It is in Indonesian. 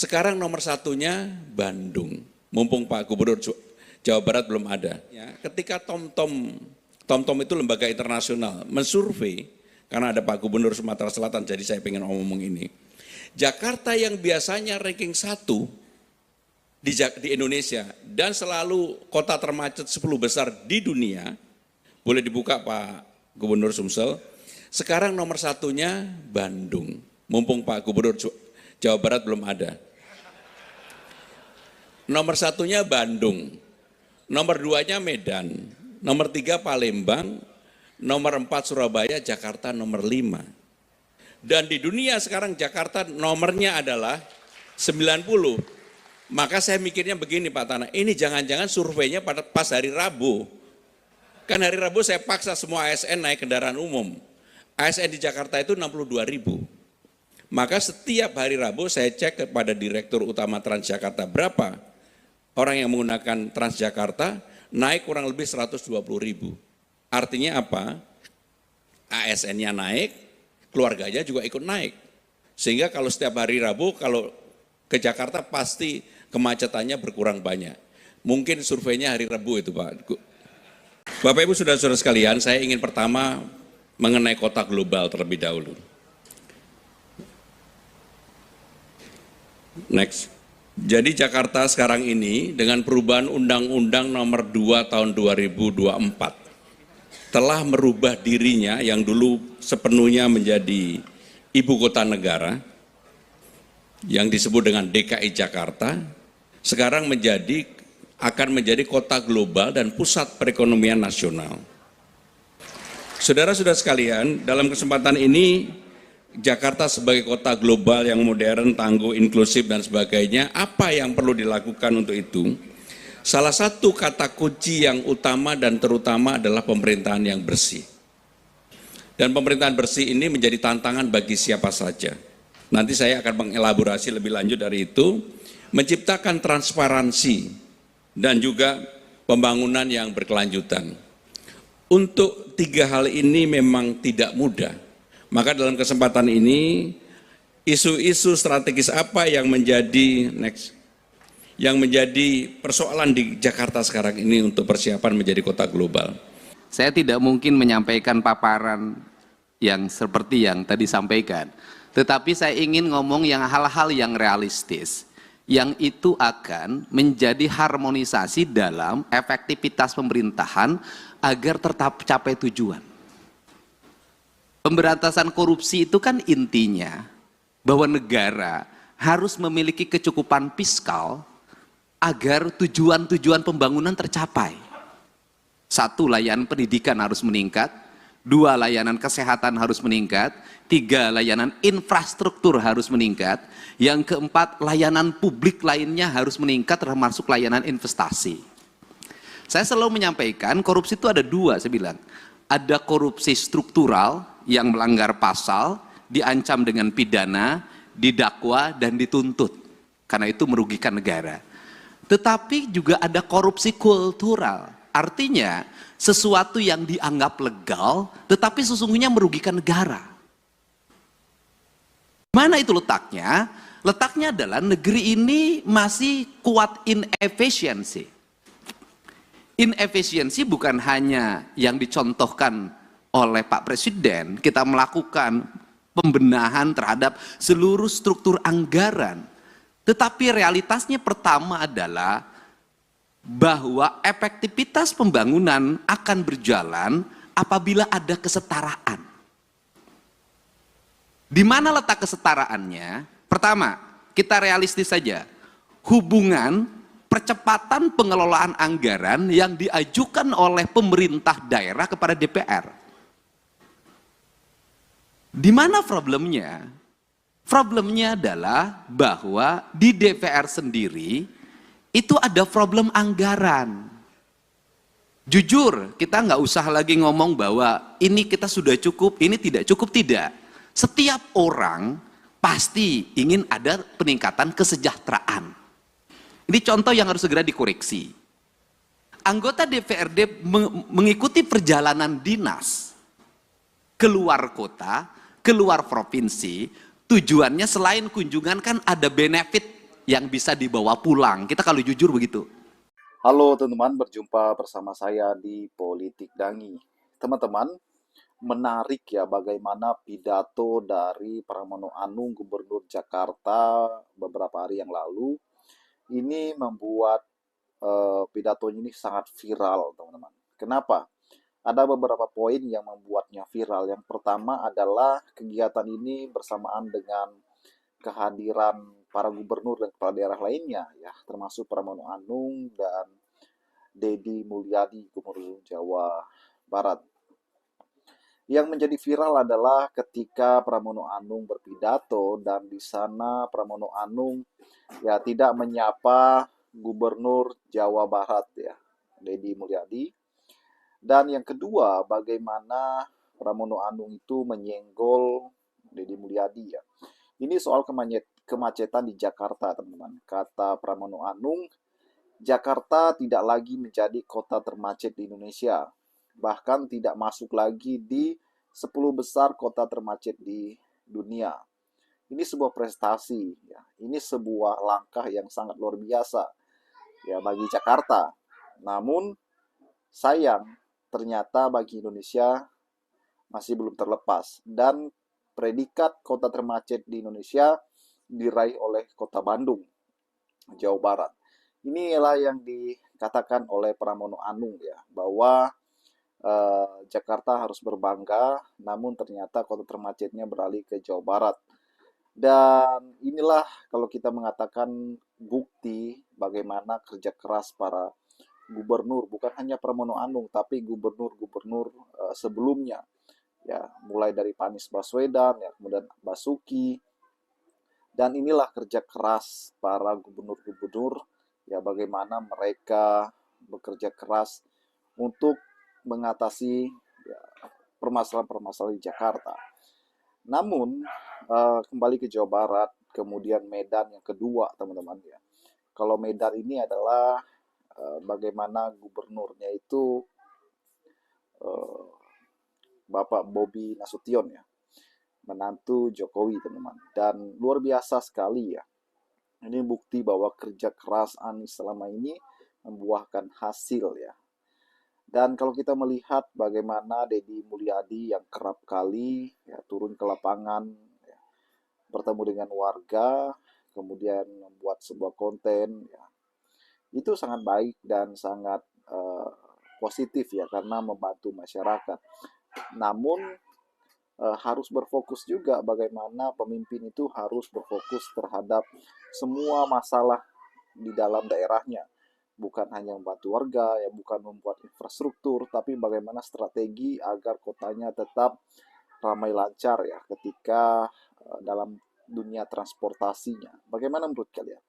Sekarang nomor satunya Bandung. Mumpung Pak Gubernur Jawa Barat belum ada. Ya, ketika TomTom itu lembaga internasional mensurvei, karena ada Pak Gubernur Sumatera Selatan, jadi saya pengen ngomong ini. Jakarta yang biasanya ranking 1 di Indonesia dan selalu kota termacet 10 besar di dunia, boleh dibuka Pak Gubernur Sumsel, sekarang nomor satunya Bandung. Mumpung Pak Gubernur Jawa Barat belum ada. Nomor satunya Bandung, nomor 2-nya Medan, nomor 3 Palembang, nomor 4 Surabaya, Jakarta nomor 5. Dan di dunia sekarang Jakarta nomornya adalah 90. Maka saya mikirnya begini Pak Tanah, ini jangan-jangan surveinya pas hari Rabu. Kan hari Rabu saya paksa semua ASN naik kendaraan umum. ASN di Jakarta itu 62.000. Maka setiap hari Rabu saya cek kepada Direktur Utama Transjakarta berapa orang yang menggunakan Transjakarta, naik kurang lebih 120.000. Artinya apa? ASN-nya naik, keluarganya juga ikut naik. Sehingga kalau setiap hari Rabu, kalau ke Jakarta pasti kemacetannya berkurang banyak. Mungkin surveinya hari Rabu itu Pak. Bapak Ibu Saudara-saudara sekalian, saya ingin pertama mengenai kota global terlebih dahulu. Next. Jadi Jakarta sekarang ini dengan perubahan Undang-Undang nomor 2 tahun 2024 telah merubah dirinya yang dulu sepenuhnya menjadi ibu kota negara yang disebut dengan DKI Jakarta, sekarang akan menjadi kota global dan pusat perekonomian nasional. Saudara-saudara sekalian, dalam kesempatan ini Jakarta sebagai kota global yang modern, tangguh, inklusif dan sebagainya, apa yang perlu dilakukan untuk itu? Salah satu kata kunci yang utama dan terutama adalah pemerintahan yang bersih. Dan pemerintahan bersih ini menjadi tantangan bagi siapa saja. Nanti saya akan mengelaborasi lebih lanjut dari itu, menciptakan transparansi dan juga pembangunan yang berkelanjutan. Untuk 3 hal ini memang tidak mudah. Maka dalam kesempatan ini, isu-isu strategis apa yang menjadi persoalan di Jakarta sekarang ini untuk persiapan menjadi kota global. Saya tidak mungkin menyampaikan paparan yang seperti yang tadi sampaikan, tetapi saya ingin ngomong yang hal-hal yang realistis, yang itu akan menjadi harmonisasi dalam efektivitas pemerintahan agar tetap capai tujuan. Pemberantasan korupsi itu kan intinya bahwa negara harus memiliki kecukupan fiskal agar tujuan-tujuan pembangunan tercapai. 1, layanan pendidikan harus meningkat, 2, layanan kesehatan harus meningkat, 3, layanan infrastruktur harus meningkat, yang keempat, layanan publik lainnya harus meningkat termasuk layanan investasi. Saya selalu menyampaikan korupsi itu ada 2, saya bilang. Ada korupsi struktural yang melanggar pasal, diancam dengan pidana, didakwa dan dituntut. Karena itu merugikan negara. Tetapi juga ada korupsi kultural. Artinya sesuatu yang dianggap legal tetapi sesungguhnya merugikan negara. Mana itu letaknya? Letaknya adalah negeri ini masih kuat inefisiensi. Inefisiensi bukan hanya yang dicontohkan oleh Pak Presiden, kita melakukan pembenahan terhadap seluruh struktur anggaran. Tetapi realitasnya pertama adalah bahwa efektivitas pembangunan akan berjalan apabila ada kesetaraan. Di mana letak kesetaraannya? Pertama, kita realistis saja. Hubungan percepatan pengelolaan anggaran yang diajukan oleh pemerintah daerah kepada DPR. Di mana problemnya? Problemnya adalah bahwa di DPR sendiri itu ada problem anggaran. Jujur, kita nggak usah lagi ngomong bahwa ini kita sudah cukup, ini tidak cukup, tidak. Setiap orang pasti ingin ada peningkatan kesejahteraan. Ini contoh yang harus segera dikoreksi. Anggota DPRD mengikuti perjalanan dinas keluar kota, keluar provinsi, tujuannya selain kunjungan kan ada benefit yang bisa dibawa pulang. Kita kalau jujur begitu. Halo teman-teman, berjumpa bersama saya di Politik Dangi. Teman-teman, menarik ya bagaimana pidato dari Pramono Anung, Gubernur Jakarta beberapa hari yang lalu. Ini membuat pidatonya ini sangat viral, teman-teman. Kenapa? Ada beberapa poin yang membuatnya viral. Yang pertama adalah kegiatan ini bersamaan dengan kehadiran para gubernur dan kepala daerah lainnya, ya, termasuk Pramono Anung dan Deddy Mulyadi, Gubernur Jawa Barat. Yang menjadi viral adalah ketika Pramono Anung berpidato dan di sana Pramono Anung ya tidak menyapa Gubernur Jawa Barat ya, Deddy Mulyadi. Dan yang kedua, bagaimana Pramono Anung itu menyenggol Deddy Mulyadi ya. Ini soal kemacetan di Jakarta, teman-teman. Kata Pramono Anung, Jakarta tidak lagi menjadi kota termacet di Indonesia. Bahkan tidak masuk lagi di 10 besar kota termacet di dunia. Ini sebuah prestasi, ya. Ini sebuah langkah yang sangat luar biasa ya bagi Jakarta. Namun sayang, ternyata bagi Indonesia masih belum terlepas. Dan predikat kota termacet di Indonesia diraih oleh kota Bandung, Jawa Barat. Inilah yang dikatakan oleh Pramono Anung ya, bahwa Jakarta harus berbangga, namun ternyata kota termacetnya beralih ke Jawa Barat. Dan inilah kalau kita mengatakan bukti bagaimana kerja keras para gubernur, bukan hanya Pramono Anung, tapi gubernur-gubernur sebelumnya. Ya, mulai dari Pak Anies Baswedan, ya, kemudian Basuki. Dan inilah kerja keras para gubernur-gubernur, ya bagaimana mereka bekerja keras untuk mengatasi ya, permasalahan-permasalahan di Jakarta. Namun kembali ke Jawa Barat, kemudian Medan yang kedua, teman-teman ya. Kalau Medan ini adalah bagaimana gubernurnya itu Bapak Bobi Nasution ya, menantu Jokowi, teman-teman. Dan luar biasa sekali ya. Ini bukti bahwa kerja keras Anies selama ini membuahkan hasil ya. Dan kalau kita melihat bagaimana Deddy Mulyadi yang kerap kali ya, turun ke lapangan, ya, bertemu dengan warga, kemudian membuat sebuah konten, ya, itu sangat baik dan sangat positif ya karena membantu masyarakat. Namun harus berfokus juga bagaimana pemimpin itu harus berfokus terhadap semua masalah di dalam daerahnya. Bukan hanya membantu warga, ya bukan membuat infrastruktur, tapi bagaimana strategi agar kotanya tetap ramai lancar ya ketika dalam dunia transportasinya. Bagaimana menurut kalian?